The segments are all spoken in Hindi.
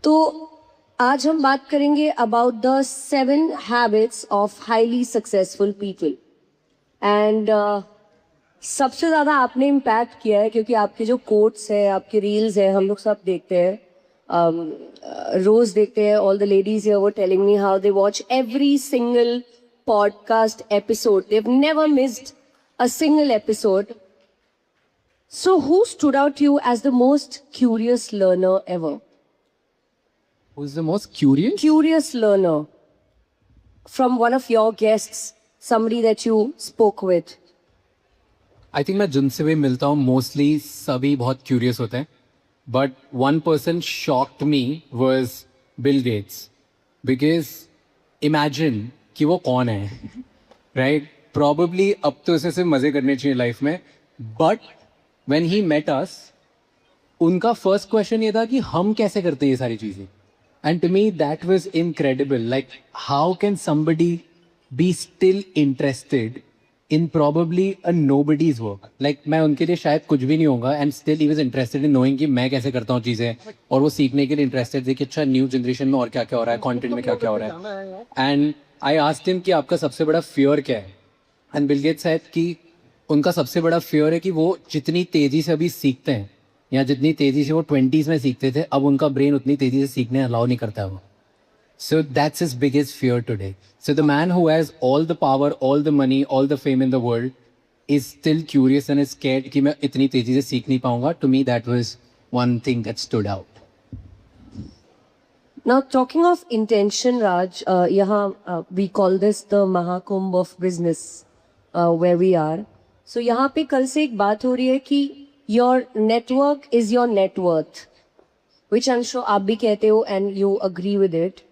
तो आज हम बात करेंगे about the 7 habits of highly successful people and सबसे ज़्यादा आपने इम्पैक्ट किया है क्योंकि आपके जो कोट्स हैं, आपके रील्स हैं, हम लोग सब देखते हैं, रोज़ देखते हैं. All the ladies here were telling me how they watch every single podcast episode. They have never missed a single episode. So who stood out to you as the most curious learner ever? Who's the most curious? Curious learner from one of your guests, somebody that you spoke with. I think मैं जिनसे भी मिलता हूँ मोस्टली सभी बहुत क्यूरियस होते हैं, but one person shocked me was Bill Gates. Because imagine कि वो कौन है, राइट? प्रॉबली अब तो उसे सिर्फ मज़े करने चाहिए लाइफ में, बट व्हेन ही मेट अस उनका फर्स्ट क्वेश्चन ये था कि हम कैसे करते हैं ये सारी चीज़ें. And to me that was incredible. Like how can somebody be still interested in probably a nobody's work. Like मैं उनके लिए शायद कुछ भी नहीं होगा and still he was interested in knowing कि मैं कैसे करता हूँ चीज़ें, और वो सीखने के लिए इंटरेस्टेड थे कि अच्छा न्यू जनरेशन में और क्या क्या हो रहा है, कॉन्टेंट में क्या क्या हो रहा है. एंड आई आस्क्ड हिम कि आपका सबसे बड़ा फियर क्या है. एंड बिल गेट्स said कि उनका सबसे बड़ा फियर है कि वो जितनी तेज़ी से अभी सीखते हैं या जितनी तेज़ी से वो 20s में सीखते थे, अब उनका ब्रेन उतनी तेज़ी से सीखने अलाउ नहीं करता है वो. So that's his biggest fear today. So the man who has all the power, all the money, all the fame in the world is still curious and is scared कि मैं इतनी तेज़ी से सीख नहीं पाऊंगा. To me that was one thing that stood out. Now, talking of intention, Raj, we call this the Mahakumbh of business, where we are. So, यहाँ पे कल से एक बात हो रही है कि your network is your net worth, which I'm sure आप भी कहते हो and you agree with it.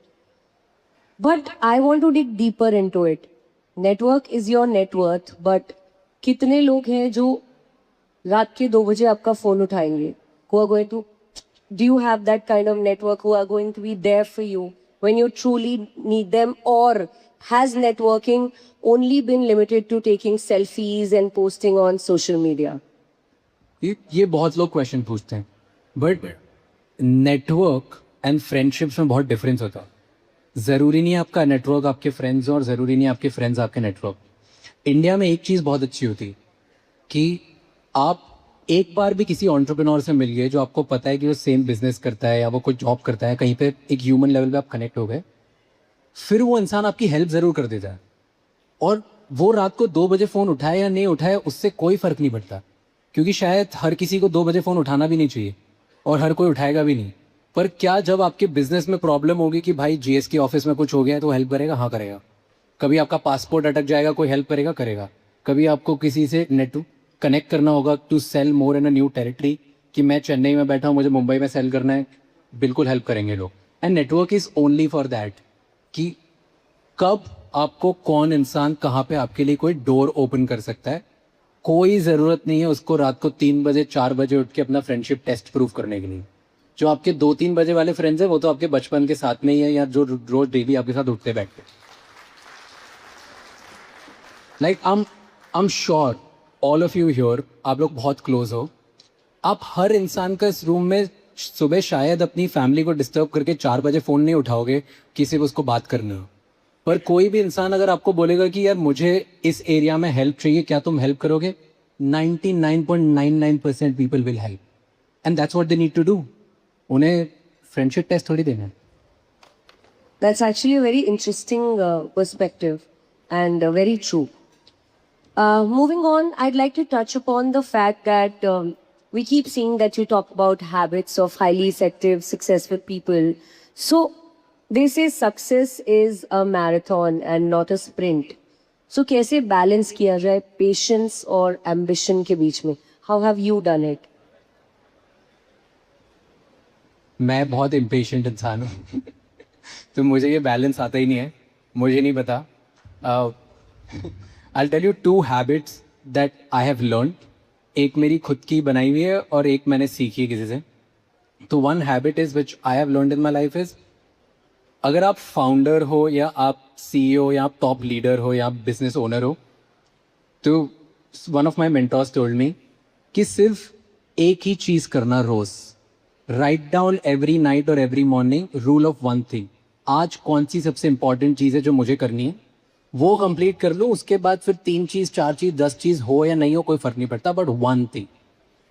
But I want to dig deeper into it. Network is your net worth, but कितने लोग हैं जो रात के 2 बजे आपका फोन उठाएंगे? Who are going to Do you have that kind of network who are going to be there for you when you truly need them? Or has networking only been limited to taking selfies and posting on social media? ये बहुत लोग क्वेश्चन पूछते हैं, बट नेटवर्क एंड फ्रेंडशिप्स में बहुत डिफरेंस होता है. ज़रूरी नहीं है आपका नेटवर्क आपके फ्रेंड्स और ज़रूरी नहीं है आपके फ्रेंड्स आपके नेटवर्क. इंडिया में एक चीज़ बहुत अच्छी होती कि आप एक बार भी किसी एंटरप्रेन्योर से मिल गए जो आपको पता है कि वो सेम बिजनेस करता है या वो कोई जॉब करता है, कहीं पे एक ह्यूमन लेवल पे आप कनेक्ट हो गए, फिर वो इंसान आपकी हेल्प ज़रूर कर देता है. और वो रात को 2 बजे फ़ोन उठाए या नहीं उठाए उससे कोई फ़र्क नहीं पड़ता, क्योंकि शायद हर किसी को 2 बजे फ़ोन उठाना भी नहीं चाहिए और हर कोई उठाएगा भी नहीं. पर क्या जब आपके बिजनेस में प्रॉब्लम होगी कि भाई जीएसटी ऑफिस में कुछ हो गया है तो हेल्प करेगा? हाँ करेगा. कभी आपका पासपोर्ट अटक जाएगा, कोई हेल्प करेगा? करेगा. कभी आपको किसी से नेट कनेक्ट करना होगा to sell more in a new territory, कि मैं चेन्नई में बैठा हूँ मुझे मुंबई में सेल करना है, बिल्कुल हेल्प करेंगे लोग. And network is only for that कि कब आपको कौन इंसान कहाँ पे आपके लिए कोई डोर ओपन कर सकता है. कोई ज़रूरत नहीं है उसको रात को 3 बजे 4 बजे उठ के अपना फ्रेंडशिप टेस्ट प्रूव करने के लिए. जो आपके 2-3 बजे वाले फ्रेंड्स हैं वो तो आपके बचपन के साथ में ही है या जो रोज डेली आपके साथ उठते बैठते. Like I am sure all of you here, आप लोग बहुत क्लोज हो. आप हर इंसान का इस रूम में सुबह शायद अपनी फैमिली को डिस्टर्ब करके 4 बजे फ़ोन नहीं उठाओगे किसी को उसको बात करना हो. पर कोई भी इंसान अगर आपको बोलेगा कि यार मुझे इस एरिया में हेल्प चाहिए, क्या तुम हेल्प करोगे? 99.99% people will help. And that's what they need to do. उन्हें फ्रेंडशिप टेस्ट थोड़ी देना है. That's actually a very interesting perspective and very true. Moving on, I'd like to touch upon the fact that we keep seeing that you talk about habits of highly effective, successful people. So they say success is a marathon and not a sprint. So कैसे balance किया जाए patience और ambition के बीच में? How have you done it? मैं बहुत इम्पेशेंट इंसान हूँ तो मुझे ये बैलेंस आता ही नहीं है, मुझे नहीं पता. I'll tell you 2 habits that I have learned. एक मेरी खुद की बनाई हुई है और एक मैंने सीखी है किसी से. तो one habit is which I have learned in my life is, अगर आप फाउंडर हो या आप CEO या आप टॉप लीडर हो या आप बिजनेस ओनर हो, तो one of my mentors told me कि सिर्फ एक ही चीज़ करना रोज़. राइट डाउन एवरी नाइट और every morning rule of one thing. आज कौन सी सबसे इंपॉर्टेंट चीज़ है जो मुझे करनी है, वो कंप्लीट कर लूँ. उसके बाद फिर 3 चीज़ 4 चीज़ 10 चीज़ हो या नहीं हो कोई फर्क नहीं पड़ता, but one thing.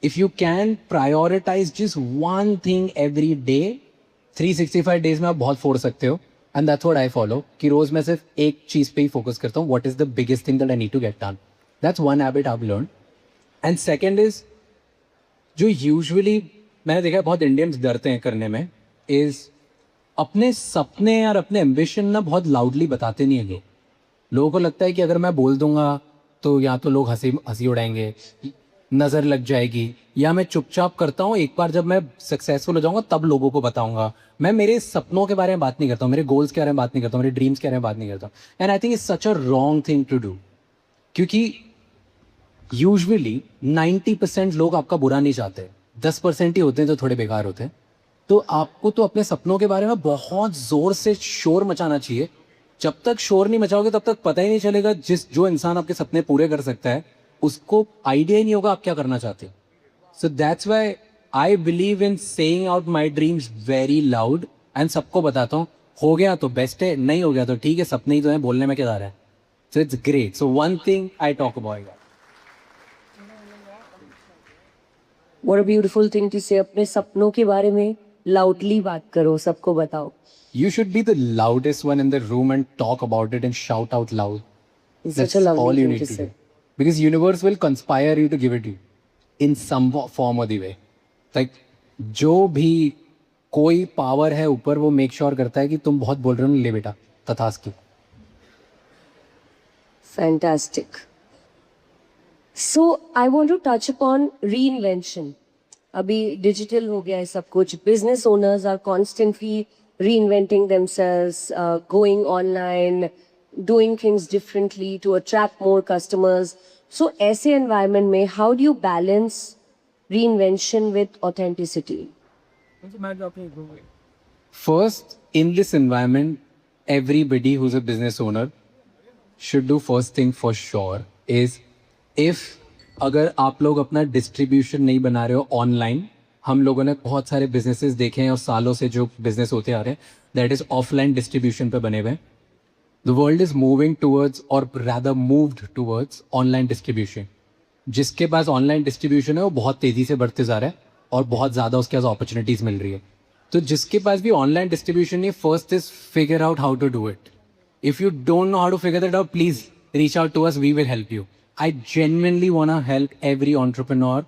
If you can prioritize just one thing every day, 365 days में आप बहुत फोड़ सकते हो. And that's what I follow, कि रोज मैं सिर्फ एक चीज़ पे ही फोकस करता हूँ. What is the biggest thing that I need to get done. That's one habit I have learn. And second is, जो यूजुअली मैंने देखा है बहुत इंडियंस डरते हैं करने में, इज अपने सपने और अपने एम्बिशन ना बहुत लाउडली बताते नहीं है लोग. लोगों को लगता है कि अगर मैं बोल दूंगा तो या तो लोग हंसी हंसी उड़ाएंगे, नज़र लग जाएगी, या मैं चुपचाप करता हूँ, एक बार जब मैं सक्सेसफुल हो जाऊंगा तब लोगों को बताऊंगा. मैं मेरे सपनों के बारे में बात नहीं करता हूँ, मेरे गोल्स के बारे में बात नहीं करता हूँ, मेरे ड्रीम्स के बारे में बात नहीं करता हूँ. And I think it's such a wrong thing to do, क्योंकि यूजुअली 90% लोग आपका बुरा नहीं चाहते, 10% ही होते हैं जो थोड़े बेकार होते हैं. तो आपको तो अपने सपनों के बारे में बहुत जोर से शोर मचाना चाहिए. जब तक शोर नहीं मचाओगे तब तक पता ही नहीं चलेगा जो इंसान आपके सपने पूरे कर सकता है उसको आइडिया ही नहीं होगा आप क्या करना चाहते हो. So that's why I believe in saying out my dreams very loud, and सबको बताता हूँ. हो गया तो बेस्ट है, नहीं हो गया तो ठीक है, सपने ही तो है, बोलने में क्या जा रहा है. So it's great. So one thing I talk about. What a beautiful thing to say. अपने सपनों के बारे में लाउडली बात करो, सबको बताओ. You should be the loudest one in the room and talk about it and shout out loud. It's That's such a lovely all you thing need to to say. do. Because universe will conspire you to give it to you in some form or the way. Like जो भी कोई पावर है ऊपर, वो मेक श्योर करता है कि तुम बहुत बोल रहे हो, ले बेटा तथास्तु. Fantastic. So I want to touch upon reinvention. अभी डिजिटल हो गया है सब कुछ. Business owners are constantly reinventing themselves, going online, doing things differently to attract more customers. So ऐसे environment में how do you balance reinvention with authenticity? First, in this environment, everybody who's a business owner should do first thing for sure is, if अगर आप लोग अपना डिस्ट्रीब्यूशन नहीं बना रहे हो ऑनलाइन, हम लोगों ने बहुत सारे बिजनेसेस देखे हैं और सालों से जो बिजनेस होते आ रहे हैं दैट इज ऑफलाइन डिस्ट्रीब्यूशन पे बने हुए हैं. The world is moving towards, और rather moved towards online distribution. जिसके पास ऑनलाइन डिस्ट्रीब्यूशन है वो बहुत तेज़ी से बढ़ते जा रहा है और बहुत ज़्यादा उसके पास अपॉर्चुनिटीज़ मिल रही है. तो जिसके पास भी ऑनलाइन डिस्ट्रीब्यूशन नहीं, first is figure out how to do it. If you don't know how to figure that out, please reach out to us, we will help you. I genuinely want to help every entrepreneur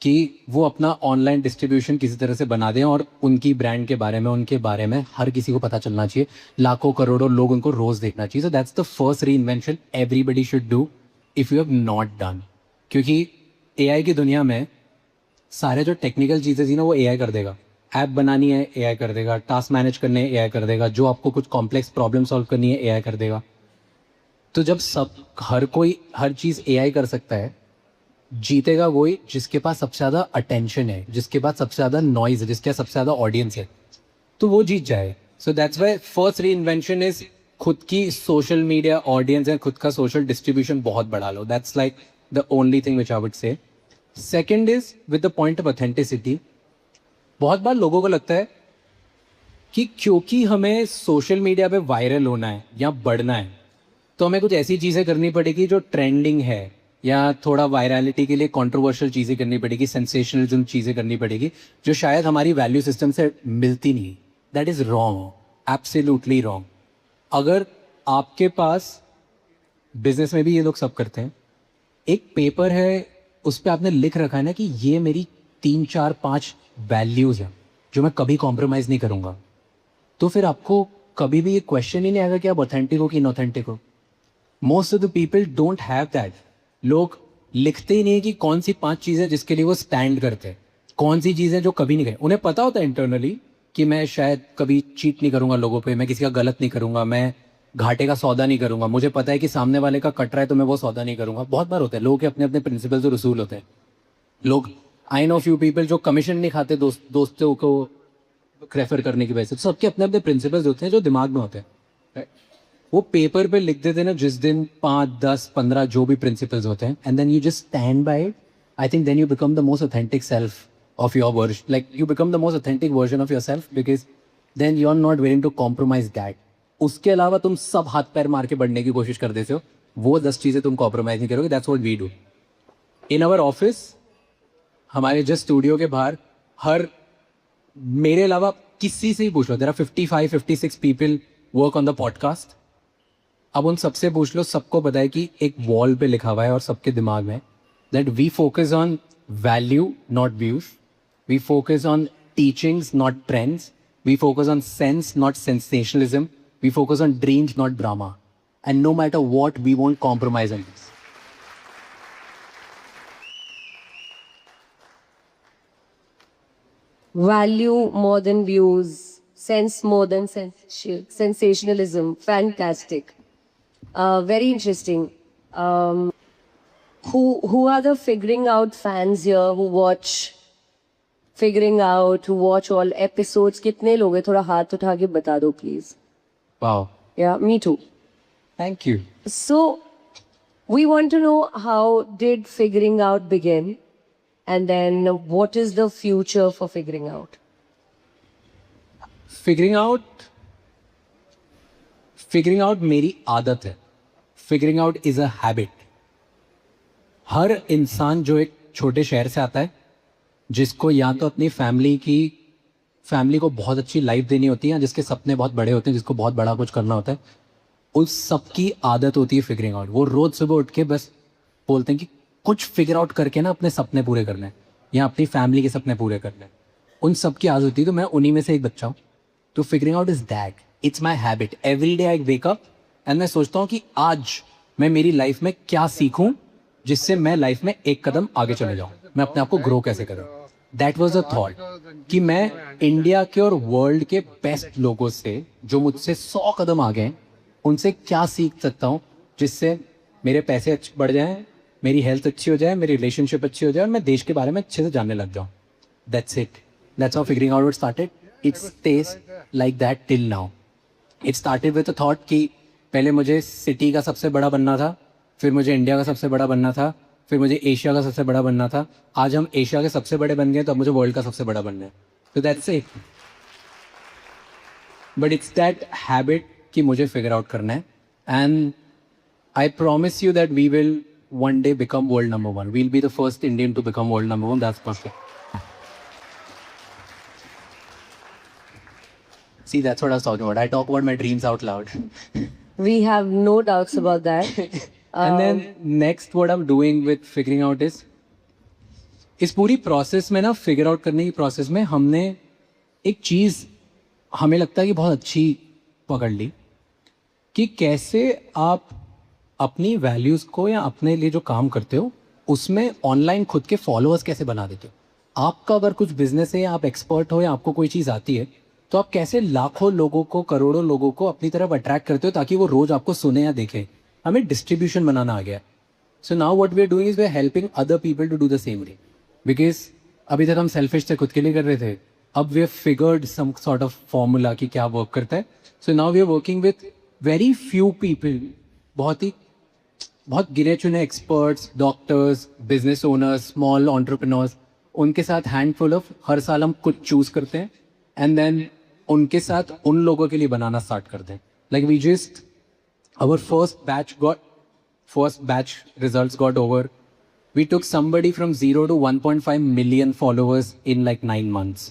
कि वो अपना ऑनलाइन डिस्ट्रीब्यूशन किसी तरह से बना दें और उनकी ब्रांड के बारे में, उनके बारे में हर किसी को पता चलना चाहिए. लाखों करोड़ों लोग उनको रोज़ देखना चाहिए. सो दैट्स द फर्स्ट री invention everybody should do if you have not done. क्योंकि एआई की दुनिया में सारे जो टेक्निकल चीज़ें थी ना वो एआई कर देगा. ऐप बनानी है एआई कर देगा, टास्क मैनेज करने है एआई कर देगा, जो आपको कुछ कॉम्प्लेक्स प्रॉब्लम सॉल्व करनी है एआई कर देगा. तो जब सब हर कोई हर चीज़ एआई कर सकता है, जीतेगा वही जिसके पास सबसे ज़्यादा अटेंशन है, जिसके पास सबसे ज़्यादा नॉइज़ है, जिसके पास सबसे ज़्यादा ऑडियंस है, तो वो जीत जाए. सो दैट्स वाई फर्स्ट री इन्वेंशन इज खुद की सोशल मीडिया ऑडियंस है, खुद का सोशल डिस्ट्रीब्यूशन बहुत बढ़ा लो. That's like the only thing which I would say. Second is with the point of authenticity. बहुत बार लोगों को लगता है कि क्योंकि हमें सोशल मीडिया पे वायरल होना है या बढ़ना है तो हमें कुछ ऐसी चीज़ें करनी पड़ेगी जो ट्रेंडिंग है, या थोड़ा वायरलिटी के लिए कंट्रोवर्शियल चीज़ें करनी पड़ेगी, सेंसेशनलिज्म चीज़ें करनी पड़ेगी जो शायद हमारी वैल्यू सिस्टम से मिलती नहीं. That is wrong, absolutely wrong. अगर आपके पास, बिजनेस में भी ये लोग सब करते हैं, एक पेपर है उस पर आपने लिख रखा है ना कि ये मेरी 3 4 5 वैल्यूज़ हैं जो मैं कभी कॉम्प्रोमाइज़ नहीं करूँगा, तो फिर आपको कभी भी ये क्वेश्चन ही नहीं आएगा कि आप ऑथेंटिक हो कि इनऑथेंटिक हो. Most of the people don't have that. लोग लिखते ही नहीं है कि कौन सी 5 चीज़ें जिसके लिए वो स्टैंड करते हैं, कौन सी चीज़ें जो कभी नहीं गए. उन्हें पता होता है इंटरनली कि मैं शायद कभी चीट नहीं करूँगा लोगों पे, मैं किसी का गलत नहीं करूँगा, मैं घाटे का सौदा नहीं करूँगा, मुझे पता है कि सामने वाले का कट रहा है तो मैं वो सौदा नहीं करूँगा. बहुत बार होता है, लोगों के अपने अपने प्रिंसिपल्स और रसूल होते हैं. लोग, आई नो फ्यू पीपल जो कमीशन नहीं खाते दोस्तों को रेफर करने की वजह से. तो सबके अपने अपने प्रिंसिपल्स होते हैं जो दिमाग में होते हैं. वो पेपर पे लिख देते हैं ना जिस दिन 5 10 15 जो भी प्रिंसिपल्स होते हैं, and then you just stand by it. I think then you become the most authentic self of your version, like you become the most authentic version of yourself, because then you're not willing to compromise that. उसके अलावा तुम सब हाथ पैर मार के बढ़ने की कोशिश कर देते हो, वो 10 चीज़ें तुम कॉम्प्रोमाइज नहीं करोगे. That's what we do in our office. हमारे जस्ट स्टूडियो के बाहर हर, मेरे अलावा किसी से ही पूछ लो, there are 55-56 people work on the podcast. अब उन सबसे पूछ लो, सबको पता है कि एक वॉल पे लिखा हुआ है और सबके दिमाग में, that we focus on value not views, we focus on teachings not trends, we focus on sense not sensationalism, we focus on dreams not drama, and no matter what we won't compromise on this. Value more than views, sense more than sensationalism. Fantastic. Very interesting. Who are the figuring out fans here who watch figuring out, who watch all episodes? कितने लोग हैं? थोड़ा हाथ उठा के बता दो please. Wow, Yeah, me too. thank you. So we want to know, how did figuring out begin? And then what is the future for figuring out? Figuring out मेरी आदत है. Figuring out is a habit. हर इंसान जो एक छोटे शहर से आता है, जिसको या तो अपनी फैमिली को बहुत अच्छी लाइफ देनी होती है, या जिसके सपने बहुत बड़े होते हैं, जिसको बहुत बड़ा कुछ करना होता है, उस सबकी आदत होती है फिगरिंग आउट. वो रोज सुबह उठ के बस बोलते हैं कि कुछ फिगर आउट करके ना अपने सपने पूरे करने हैं, या अपनी फैमिली के सपने पूरे करने हैं. उन सब की आदत होती है. तो मैं उन्हीं में से एक बच्चा हूँ. तो figuring out is that, it's my habit. Every day I wake up and मैं सोचता हूँ कि आज मैं मेरी लाइफ में क्या सीखूं, जिससे मैं लाइफ में एक कदम आगे चले जाऊँ, मैं अपने आप को ग्रो कैसे करूँ. दैट वॉज अ थॉट कि मैं इंडिया के और वर्ल्ड के बेस्ट लोगों से, जो मुझसे 100 कदम आगे हैं, उनसे क्या सीख सकता हूँ, जिससे मेरे पैसे अच्छे बढ़ जाएं, मेरी हेल्थ अच्छी हो जाए, मेरी रिलेशनशिप अच्छी हो जाए, और मैं देश के बारे में अच्छे से जानने लग जाऊँ. That's it. That's how figuring out started. It stage like that till now. It started with a thought कि पहले मुझे सिटी का सबसे बड़ा बनना था, फिर मुझे इंडिया का सबसे बड़ा बनना था, फिर मुझे एशिया का सबसे बड़ा बनना था. आज हम एशिया के सबसे बड़े बन गए, तो अब मुझे वर्ल्ड का सबसे बड़ा बनना है. तो that's it. But it's that habit कि मुझे फिगर आउट करना है. And I promise you that we will one day become world number one. We'll be the first Indian to become world number one. That's perfect. See, that's what I was talking about. I talk about my dreams out loud. We have no doubts about that. And then next what I'm doing with figuring out is, इस पूरी प्रोसेस में ना, फिगर आउट करने की प्रोसेस में हमने एक चीज़ हमें लगता है कि बहुत अच्छी पकड़ ली, कि कैसे आप अपनी वैल्यूज़ को या अपने लिए जो काम करते हो उसमें ऑनलाइन खुद के फॉलोअर्स कैसे बना देते हो. आपका अगर कुछ बिजनेस है, या आप एक्सपर्ट हो, या आपको कोई चीज़ आती है, तो आप कैसे लाखों लोगों को, करोड़ों लोगों को अपनी तरफ अट्रैक्ट करते हो, ताकि वो रोज़ आपको सुने या देखें. हमें डिस्ट्रीब्यूशन बनाना आ गया. So now what we are doing is we are helping other people to do the same way. Because अभी तक हम सेल्फिश थे, खुद के लिए कर रहे थे. अब we have figured some sort of formula कि क्या वर्क करता है. So now we are working with very few people, बहुत गिने चुने experts, doctors, business owners, small entrepreneurs. उनके साथ हैंडफुल ऑफ, हर साल हम कुछ चूज करते हैं, एंड देन उनके साथ उन लोगों के लिए बनाना स्टार्ट करते हैं. Like we just, our first batch results got over. We took somebody from 0 to 1.5 million followers in like 9 months.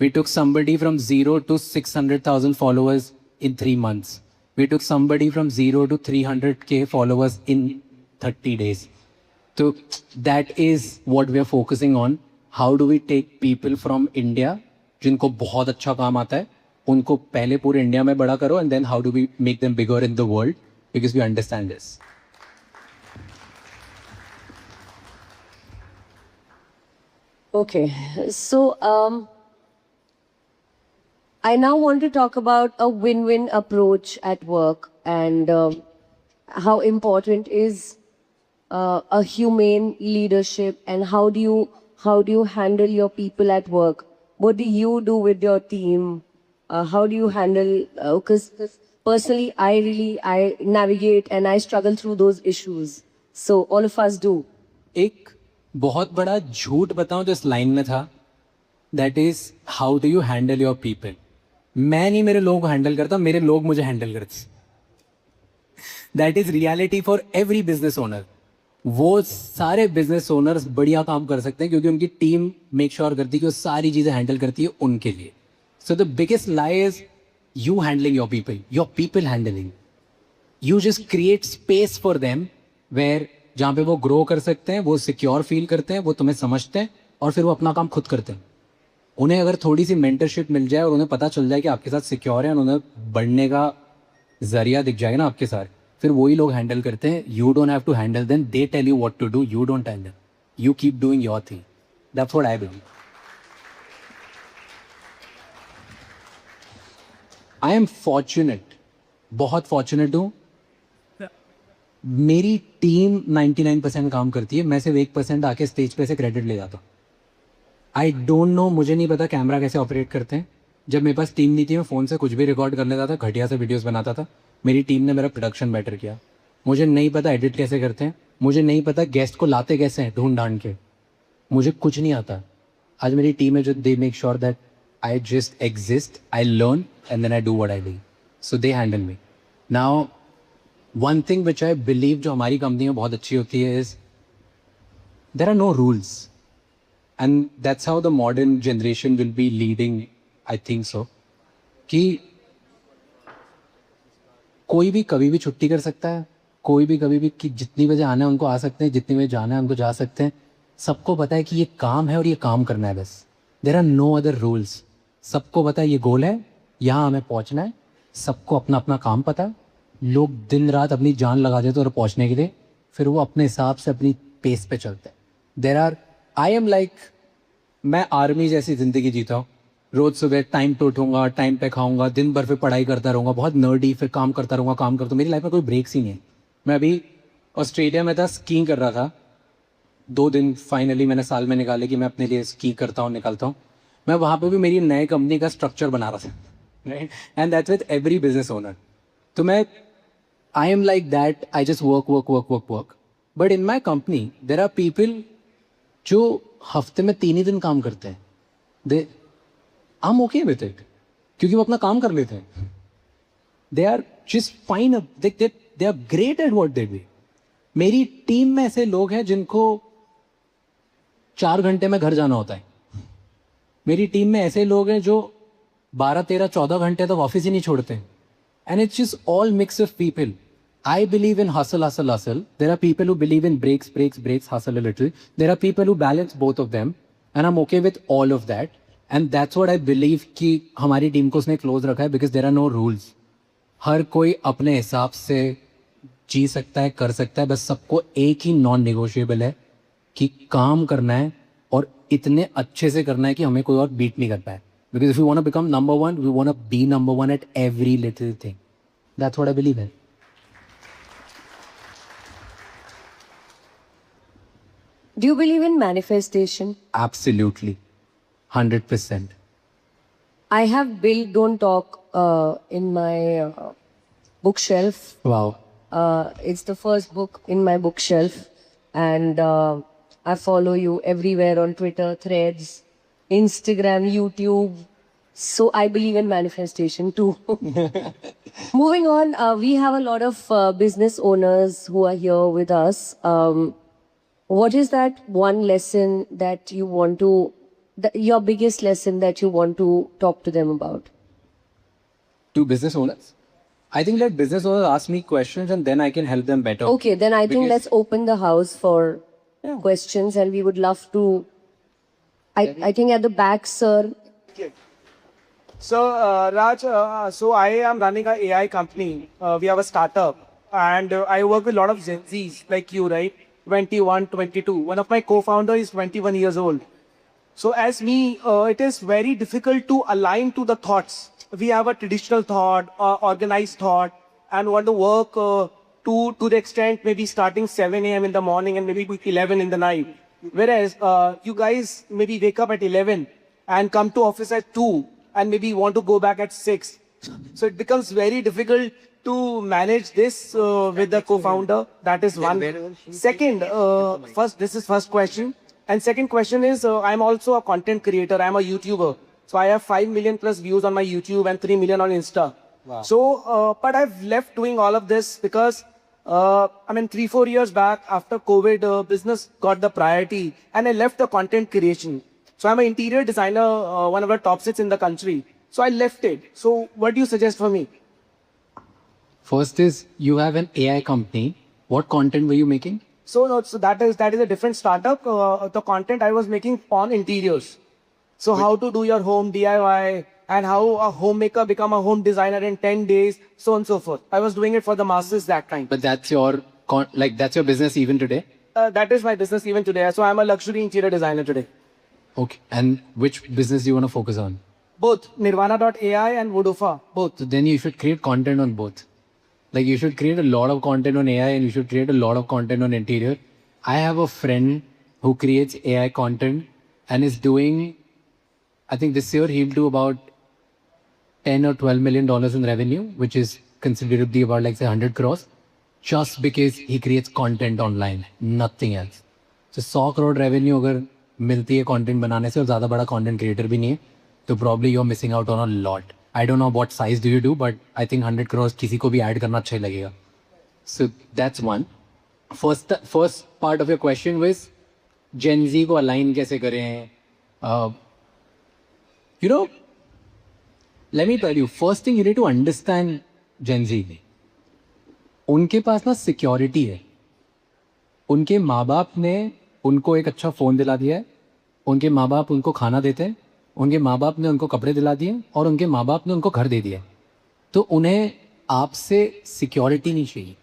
We took somebody from 0 to 600,000 followers in 3 months. We took somebody from 0 to 300K followers in 30 days. So that is what we are focusing on. How do we take people from India, जिनको बहुत अच्छा काम आता है, उनको पहले पूरे इंडिया में बड़ा करो, and then how do we make them bigger in the world, because we understand this. Okay, so I now want to talk about a win-win approach at work, and how important is a humane leadership, and how do you handle your people at work? What do you do with your team? How do you handle? Because personally, I navigate and I struggle through those issues. So all of us do. एक बहुत बड़ा झूठ बताऊं जो इस लाइन में था, that is how do you handle your people. मैं नहीं मेरे लोगों को हैंडल करता, मेरे लोग मुझे हैंडल करते. That is reality for every business owner. वो सारे बिजनेस ओनर्स बढ़िया काम कर सकते हैं क्योंकि उनकी टीम मेक श्योर करती है कि वो सारी चीज़ें हैंडल करती है उनके लिए. So the biggest lie is you handling your people handling. You just create space for them where जहाँ पे वो ग्रो कर सकते हैं, वो सिक्योर फील करते हैं, वो तुम्हें समझते हैं और फिर वो अपना काम खुद करते हैं. उन्हें अगर थोड़ी सी मेंटरशिप मिल जाए और उन्हें पता चल जाए कि आपके साथ सिक्योर है और उन्हें बढ़ने का जरिया दिख जाएगा ना आपके साथ, फिर वही लोग हैंडल करते हैं. You don't have to handle them, they tell you what to do, you don't handle, you keep doing your thing. That's what I believe. I am fortunate, बहुत फॉर्चुनेट हूँ. मेरी टीम 99% काम करती है, मैं सिर्फ 1% आके स्टेज पे से क्रेडिट ले जाता हूँ. आई डोंट नो, मुझे नहीं पता कैमरा कैसे ऑपरेट करते हैं. जब मेरे पास टीम नहीं थी, मैं फ़ोन से कुछ भी रिकॉर्ड कर लेता था, घटिया से वीडियोस बनाता था. मेरी टीम ने मेरा प्रोडक्शन बेटर किया. मुझे नहीं पता एडिट कैसे करते हैं, मुझे नहीं पता गेस्ट को लाते कैसे हैं ढूंढ ढांड के, मुझे कुछ नहीं आता. आज मेरी टीम है जो they make sure that I just exist, I learn and then I do what I do. So they handle me. Now one thing which I believe जो हमारी कंपनी में बहुत अच्छी होती है is there are no rules. And that's how the modern generation will be leading, I think so. कि कोई भी कभी भी छुट्टी कर सकता है, कोई भी कभी भी कि जितनी बजे आना है उनको आ सकते हैं, जितनी बजे जाना है उनको जा सकते हैं. सबको पता है कि ये काम है और ये काम करना है बस. There are no other rules. सबको पता है ये गोल है, यहाँ हमें पहुँचना है. सबको अपना अपना काम पता है. लोग दिन रात अपनी जान लगा देते हैं और पहुँचने के लिए, फिर वो अपने हिसाब से अपनी पेस पे चलते हैं. There are I am like, मैं आर्मी जैसी ज़िंदगी जीता हूँ. रोज़ सुबह टाइम पे उठूँगा, टाइम पे खाऊंगा, दिन भर फिर पढ़ाई करता रहूँगा, बहुत नर्डी, फिर काम करता रहूँगा, काम करता हूँ. मेरी लाइफ में कोई ब्रेक्स ही नहीं है. मैं अभी ऑस्ट्रेलिया में था, स्कीइंग कर रहा था. 2 दिन फाइनली मैंने साल में निकाले कि मैं अपने लिए स्की करता हूँ, निकालता हूँ. मैं वहाँ पे भी मेरी नए कंपनी का स्ट्रक्चर बना रहा था, right. And that's with every business owner. तो मैं I am like that, I just work work work work work. But in my company there are people जो हफ्ते में 3 ही दिन काम करते हैं. They I am okay with it क्योंकि वो अपना काम कर लेते हैं. They are just fine, they are great at what they do. मेरी टीम में ऐसे लोग हैं जिनको 4 घंटे में घर जाना होता है. मेरी टीम में ऐसे लोग हैं जो 12, 13, 14 घंटे तक ऑफिस ही नहीं छोड़ते. And it's just all mix of people. I believe in hustle, hustle, hustle. There are people who believe in breaks, breaks, breaks, hustle a little. There are people who balance both of them. And I'm okay with all of that. And that's what I believe कि हमारी टीम को उसने क्लोज रखा है because there are no rules. हर कोई अपने हिसाब से जी सकता है, कर सकता है. बस सबको एक ही नॉन नेगोशिएबल है कि काम करना है और इतने अच्छे से करना है कि हमें कोई और बीट नहीं कर पाए. Because if we want to become number one, we want to be number one at every little thing. That's what I believe in. Do you believe in manifestation? Absolutely. 100%. I have Bill Don't Talk in my bookshelf. Wow. It's the first book in my bookshelf. And I follow you everywhere on Twitter, Threads, Instagram, YouTube. So I believe in manifestation too. Moving on, we have a lot of business owners who are here with us. What is that one lesson that you want to, your biggest lesson that you want to talk to them about? To business owners? I think let business owners ask me questions and then I can help them better. Okay, then I think Because- let's open the house for questions, and we would love to. I think at the back, sir. So, Raj, so I am running a AI company. We have a startup, and I work with a lot of Gen Zs like you, right? 21, 22. One of my co-founder is 21 years old. So as me, it is very difficult to align to the thoughts. We have a traditional thought, organized thought, and want to work to the extent maybe starting 7 a.m. in the morning and maybe 11 in the night. Whereas you guys maybe wake up at 11 and come to office at 2 and maybe want to go back at 6. So it becomes very difficult to manage this with the co-founder. That is one. Second, this is first question. And second question is, I'm also a content creator. I'm a YouTuber. So I have 5 million plus views on my YouTube and 3 million on Insta. Wow. So, but I've left doing all of this because, 3, 4 years back after COVID, business got the priority and I left the content creation. So I'm an interior designer, one of the top six in the country. So I left it. So what do you suggest for me? First is you have an AI company. What content were you making? So, no, so that is a different startup. The content I was making on interiors. So how to do your home DIY and how a homemaker become a home designer in 10 days, so on and so forth. I was doing it for the masses that time. But that's your that's your business even today. That is my business even today. So I'm a luxury interior designer today. Okay. And which business do you want to focus on? Both Nirvana.ai and Woodofa, both. So then you should create content on both. Like you should create a lot of content on AI and you should create a lot of content on interior. I have a friend who creates AI content and is doing, I think this year he'll do about 10 or 12 million dollars in revenue, which is considerably about like say 100 crores, just because he creates content online, nothing else. So 100 crore revenue अगर मिलती है content बनाने से और ज़्यादा बड़ा content creator भी नहीं है, तो probably you're missing out on a lot. I don't know what size do you do, but I think 100 crores किसी को भी add करना अच्छा ही लगेगा. So that's one. First part of your question was Gen Z को align कैसे करें? You know, let me tell you, first thing you need to understand Gen Z. उनके पास ना सिक्योरिटी है. उनके माँ बाप ने उनको एक अच्छा फ़ोन दिला दिया है. उनके माँ बाप उनको खाना देते हैं. उनके माँ बाप ने उनको कपड़े दिला दिए और उनके माँ बाप ने उनको घर दे दिया. तो उन्हें आपसे सिक्योरिटी नहीं चाहिए.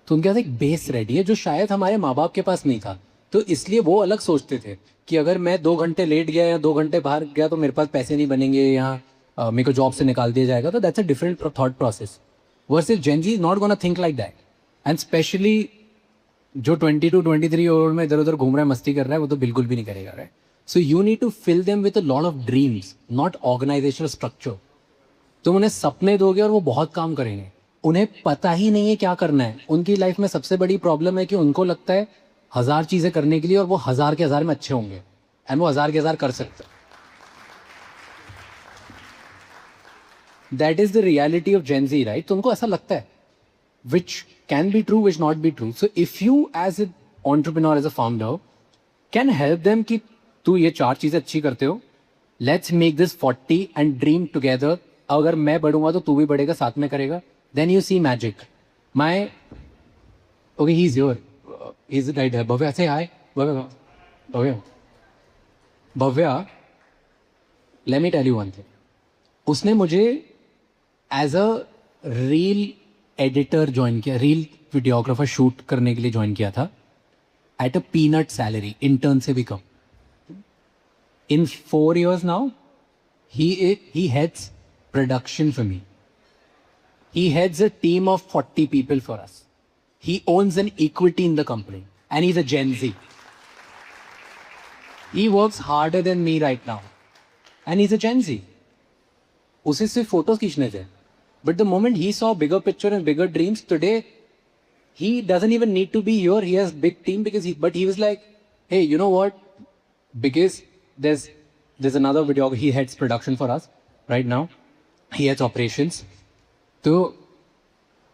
तो उनके पास एक बेस रेडी है जो शायद हमारे माँ बाप के पास नहीं था. तो इसलिए वो अलग सोचते थे कि अगर मैं 2 घंटे लेट गया या 2 घंटे बाहर गया तो मेरे पास पैसे नहीं बनेंगे या मेरे को जॉब से निकाल दिया जाएगा. तो that's a different thought process. Versus Gen Z is not gonna think like that. And specially जो 22-23 ईयर ओल्ड में इधर उधर घूम रहा है, मस्ती कर रहा है, वो तो बिल्कुल भी नहीं करेगा. Right. So you need to fill them with a lot of dreams, not organizational structure. तुम उन्हें सपने दोगे और वो बहुत काम करेंगे. उन्हें पता ही नहीं है क्या करना है. उनकी लाइफ में सबसे बड़ी प्रॉब्लम है कि उनको लगता है 1000 चीज़ें करने के लिए और वो 1000 के 1000 में अच्छे होंगे एंड वो 1000 के 1000 कर सकते हैं. That is the reality of Gen Z. Right. तो उनको ऐसा लगता है, which can be true, which not be true. So if you as a entrepreneur, as a founder, can help them कि तू ये 4 चीज़ें अच्छी करते हो, let's make this 40 and dream together. अगर मैं बढ़ूंगा तो तू भी बढ़ेगा, साथ में करेगा. Then you see magic. My okay, he is your, he is right. Bhavya से hi. Bhavya, let me tell you one thing. उसने मुझे as a reel editor join किया, रील वीडियोग्राफर शूट करने के लिए ज्वाइन किया था at a peanut salary, intern से भी कम. In 4 years now, he heads production for me. He heads a team of 40 people for us. He owns an equity in the company and he's a Gen Z. He works harder than me right now and he's a Gen Z. उसे सिर्फ फोटोज खींचने थे. But the moment he saw bigger picture and bigger dreams, today he doesn't even need to be here. He has big team but he was like, hey, you know what? Because there's another video, he heads production for us right now. He heads operations. तो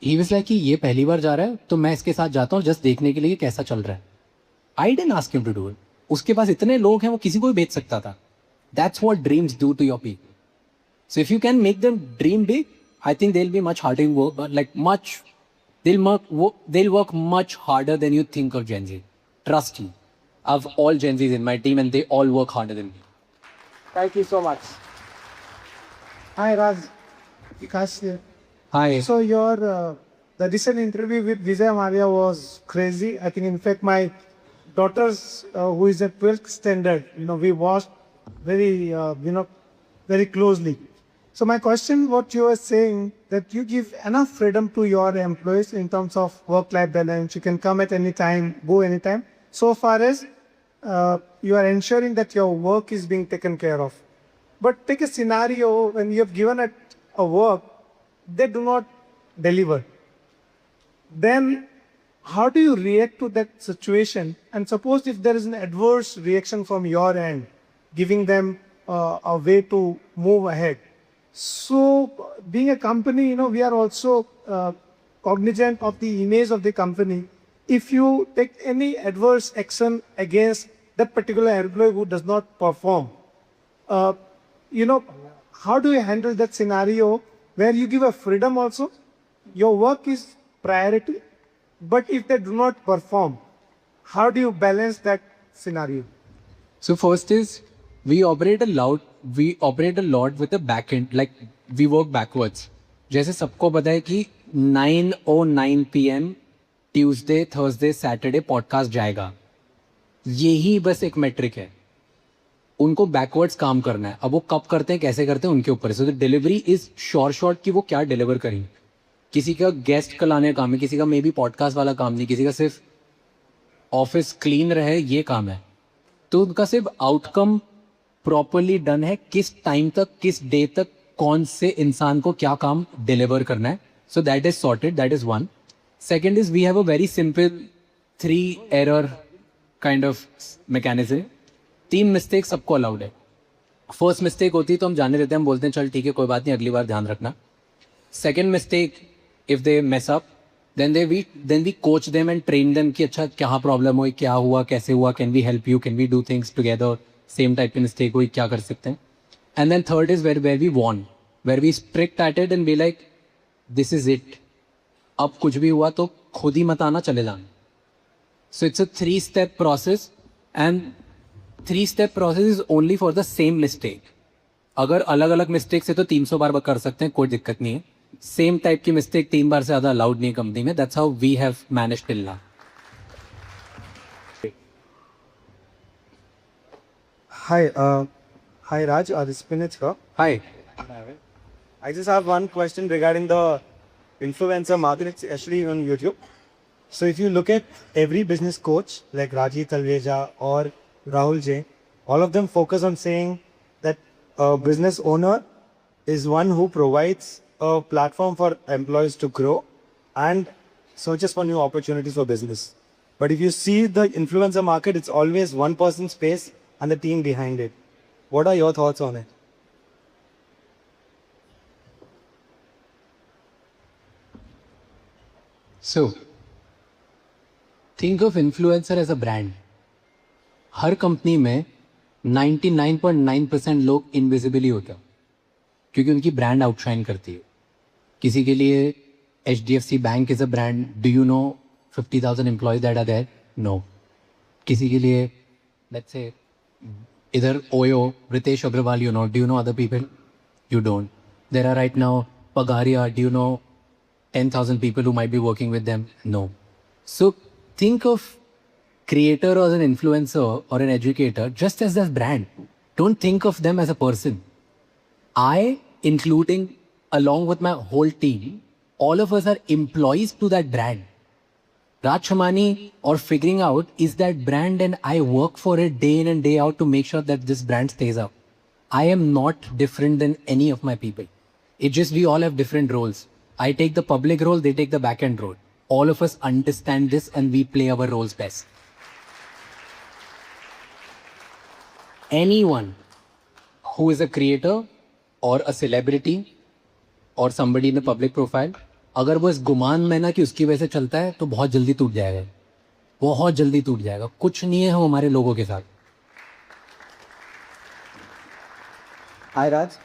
he was like कि ये पहली बार जा रहा है तो मैं इसके साथ जाता हूँ जस्ट देखने के लिए कैसा चल रहा है. I didn't ask him to do it. उसके पास इतने लोग हैं, वो किसी को भी बेच सकता था. That's what dreams do to your people. So if you can make them dream big, I think they'll be much harder work, but like they'll work much harder than you think of Gen Z. Trust me. I have all Gen Zs in my team and they all work harder than me. Thank you so much. Hi Raj, Vikas here. Hi. So your the recent interview with Vijay Maria was crazy. I think in fact my daughter's who is at 12th standard, we watched very closely. So my question, what you were saying, that you give enough freedom to your employees in terms of work-life balance. You can come at any time, go anytime. So far as you are ensuring that your work is being taken care of. But take a scenario when you have given a work, they do not deliver. Then how do you react to that situation? And suppose if there is an adverse reaction from your end, giving them a way to move ahead. So, being a company, you know, we are also cognizant of the image of the company. If you take any adverse action against that particular employee who does not perform, you know, how do you handle that scenario where you give a freedom also? Your work is priority, but if they do not perform, how do you balance that scenario? So first is we operate a lot with a back end, like we work backwards. जैसे सबको पता है कि 9:09 PM Tuesday Thursday Saturday podcast जाएगा, यही बस एक मेट्रिक है. उनको बैकवर्ड्स काम करना है. अब वो कब करते हैं कैसे करते हैं उनके ऊपर है. So the delivery is short कि वो क्या डिलीवर करेंगे. किसी का गेस्ट का लाने का काम है, किसी का मे बी पॉडकास्ट वाला काम नहीं, किसी का सिर्फ ऑफिस क्लीन रहे ये काम है. तो उनका सिर्फ आउटकम प्रॉपरली डन है, किस टाइम तक किस डे तक कौन से इंसान को क्या काम डिलीवर करना है. So that is sorted, that is one. Second is we have a very simple 3 error kind of mechanism. 3 mistake सबको अलाउड है. फर्स्ट मिस्टेक होती है तो हम जाने देते हैं, हम बोलते हैं चल ठीक है कोई बात नहीं अगली बार ध्यान रखना. Second mistake if they mess up then we coach them and train them कि अच्छा क्या प्रॉब्लम हुई, क्या हुआ, कैसे हुआ, can we help you, can we do things together. Same type की मिस्टेक हुई क्या कर सकते हैं. And then third is where we warn, where we strict at it and be like this is it. अब कुछ भी हुआ तो खुद ही मत आना, चले जाना. So it's a 3-step process and 3-step process is only for the same mistake. अगर अलग अलग मिस्टेक से तो 300 बार कर सकते हैं, कोई दिक्कत नहीं है. सेम टाइप की मिस्टेक 3 बार से ज़्यादा अलाउड नहीं है कंपनी में. That's how we have managed till now. Hi Raj, this is Pinit here. Hi. I just have one question regarding the influencer market, especially on YouTube. So if you look at every business coach like Rajiv Talreja or Rahul Jain, all of them focus on saying that a business owner is one who provides a platform for employees to grow and searches for new opportunities for business. But if you see the influencer market, it's always one person's space and the team behind it. What are your thoughts on it? So think of influencer as a brand. Her company में 99.9% लोग इनविजिबल ही होते हैं क्योंकि उनकी ब्रांड आउटशाइन करती है. किसी के लिए HDFC bank is a brand. Do you know 50,000 employees that are there? No. किसी के लिए लेट्स से इधर OYO Ritesh Agarwal, you know. Do you know other people? You don't. There are right now Pagaria. Do you know 10,000 people who might be working with them? No. So think of creator or an influencer or an educator just as their brand. Don't think of them as a person. I, including along with my whole team, all of us are employees to that brand. Raj Shamani or figuring out is that brand and I work for it day in and day out to make sure that this brand stays up. I am not different than any of my people. It's just we all have different roles. I take the public role, they take the back end role. All of us understand this and we play our roles best. Anyone who is a creator or a celebrity or somebody in the public profile, अगर वो इस गुमान में ना कि उसकी वजह से चलता है तो बहुत जल्दी टूट जाएगा. बहुत जल्दी टूट जाएगा. कुछ नहीं है हम हमारे लोगों के साथ. Hi Raj,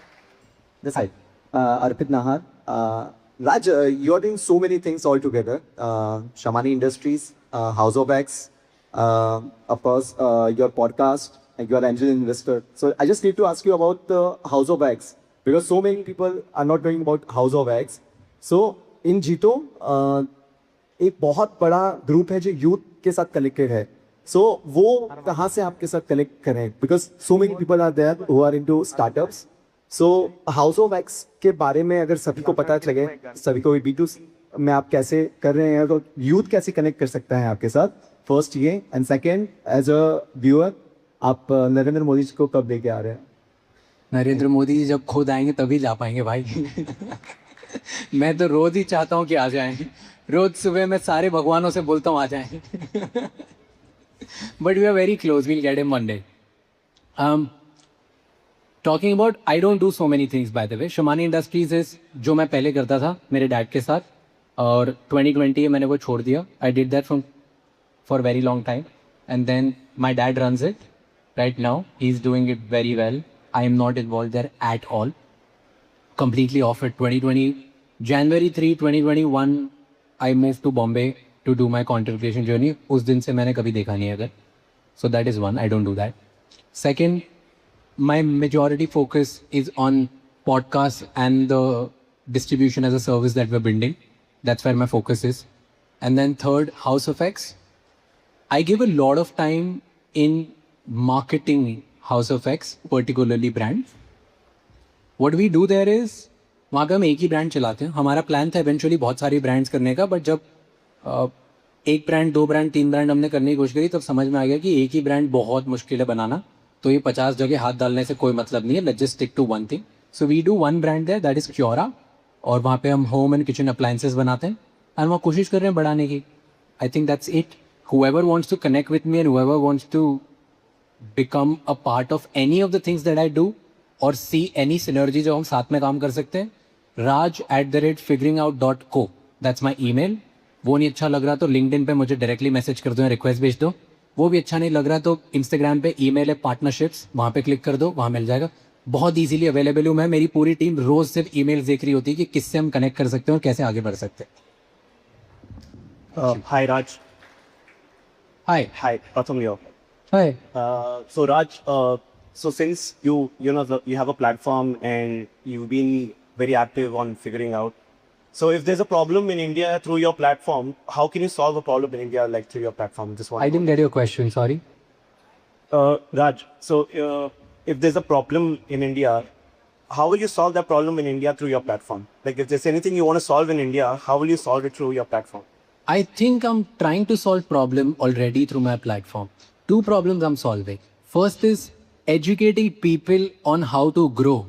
this side. Arpit Nahar. Raj, you're doing so many things all together. Shamani Industries, House of X, of course, your podcast, and you're an angel investor. So I just need to ask you about the House of X because so many people are not knowing about House of X. So in Jito, एक बहुत बड़ा ग्रुप है जो यूथ के साथ कनेक्टेड है. So वो कहाँ से आपके साथ कनेक्ट करें? Because so many people are there who are into startups. So house of x के बारे में अगर सभी को पता चले, सभी को B2 में आप कैसे कर रहे हैं तो यूथ कैसे कनेक्ट कर सकता है आपके साथ? फर्स्ट ये. And second, as a viewer आप नरेंद्र मोदी जी को कब लेके आ रहे हैं? नरेंद्र मोदी जी जब खुद आएंगे तभी जा पाएंगे भाई. मैं तो रोज ही चाहता हूँ कि आ जाएं, रोज सुबह मैं सारे भगवानों से बोलता हूँ आ जाएं. But we are very close. We'll get him one day. Talking about, I don't do so many things by the way. Shamani Industries is जो मैं पहले करता था मेरे डैड के साथ, और 2020 में मैंने वो छोड़ दिया. I did that for very long time, and then my dad runs it right now. He's doing it very well. I am not involved there at all. Completely off it. 2020 January 3, 2021 I moved to Bombay to do my content creation journey. उस दिन से मैंने कभी देखा नहीं अगर. So that is one. I don't do that. Second, my majority focus is on podcasts and the distribution as a service that we're building. That's where my focus is. And then third, House of X. I give a lot of time in marketing House of X, particularly brand. What we do there is, वहाँ पे हम एक ही ब्रांड चलाते हैं. हमारा प्लान था इवेंचुअली बहुत सारी ब्रांड्स करने का, बट जब एक ब्रांड, दो ब्रांड, तीन ब्रांड हमने करने की कोशिश करी तब समझ में आ गया कि एक ही ब्रांड बहुत मुश्किल है बनाना. तो ये 50 जगह हाथ डालने से कोई मतलब नहीं है. Let's just stick to one thing. So we do one brand there, that is क्योरा, और वहाँ पे हम होम एंड किचन अप्लायंसेस बनाते हैं एंड वहाँ कोशिश कर रहे हैं बढ़ाने की. I think that's it. whoever wants to connect with me and whoever wants to become a part of any of the things that I do or see any synergy जो हम साथ में काम कर सकते हैं, raj@figuringout.co, that's my email. वो नहीं अच्छा लग रहा तो लिंक्डइन पे मुझे डायरेक्टली मैसेज कर दो या रिक्वेस्ट भेज दो. वो भी अच्छा नहीं लग रहा तो इंस्टाग्राम पे ईमेल है पार्टनरशिप्स, वहाँ पे क्लिक कर दो, वहाँ मिल जाएगा. बहुत इजीली अवेलेबल हूँ मैं. मेरी पूरी टीम रोज सिर्फ ईमेल्स देख रही होती है कि किससे हम कनेक्ट कर सकते हैं और कैसे आगे बढ़ सकते हैं. Hi Raj. Hi. Hi, Pratham here. Hi. So Raj, so since you have a platform and you've been very active on figuring out. So if there's a problem in India through your platform, how can you solve a problem in India like through your platform? Just one. I didn't get your question, sorry. Raj, so if there's a problem in India, how will you solve that problem in India through your platform? Like if there's anything you want to solve in India, how will you solve it through your platform? I think I'm trying to solve problem already through my platform. Two problems I'm solving. First is educating people on how to grow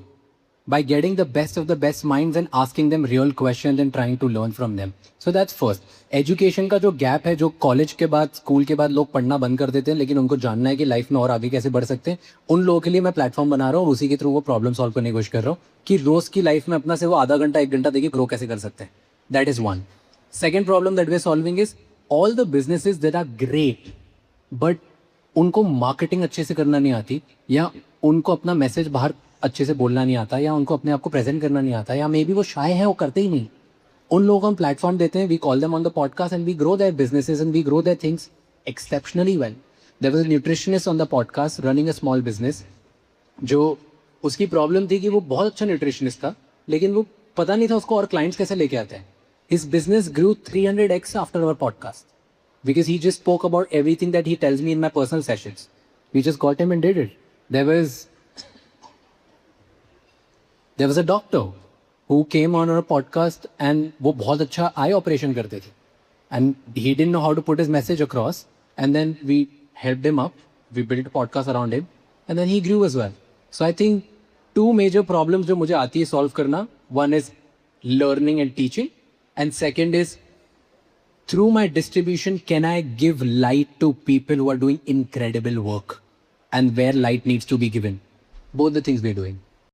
by getting the best of the best minds and asking them real questions and trying to learn from them. So that's first. Education का जो gap है, जो college के बाद, school के बाद लोग पढ़ना बंद कर देते हैं लेकिन उनको जानना है कि life में और आगे कैसे बढ़ सकते हैं, उन लोगों के लिए मैं platform बना रहा हूँ और उसी के थ्रू वो problem solve करने की कोशिश कर रहा हूँ कि रोज़ की life में अपना से वो आधा घंटा एक घंटा देखिए grow कैसे कर सकते हैं. That is one. Second problem that we're solving is all the businesses that are great but उनको marketing अच्छे से करना नहीं आती, या उनको अपना मैसेज बाहर अच्छे से बोलना नहीं आता, या उनको अपने आप को प्रेजेंट करना नहीं आता, या मे बी वो शाय है, वो करते ही नहीं. उन लोगों को हम प्लेटफॉर्म देते हैं. We call them on the podcast and we grow their businesses and we grow their things exceptionally well. There was a nutritionist on the podcast running a small business, जो उसकी प्रॉब्लम थी कि वो बहुत अच्छा न्यूट्रिशनिस्ट था लेकिन वो पता नहीं था उसको और क्लाइंट्स कैसे लेके आते हैं. His business grew 300x after our podcast because he just spoke about everything that he tells me in my personal sessions. We just got him and did it. There was a doctor who came on our podcast and वो बहुत अच्छा eye operation करते थे and he didn't know how to put his message across, and then we helped him up. We built a podcast around him and then he grew as well. So I think two major problems जो मुझे आती है solve करना, one is learning and teaching, and second is through my distribution, can I give light to people who are doing incredible work and where light needs to be given? Both the things we're doing.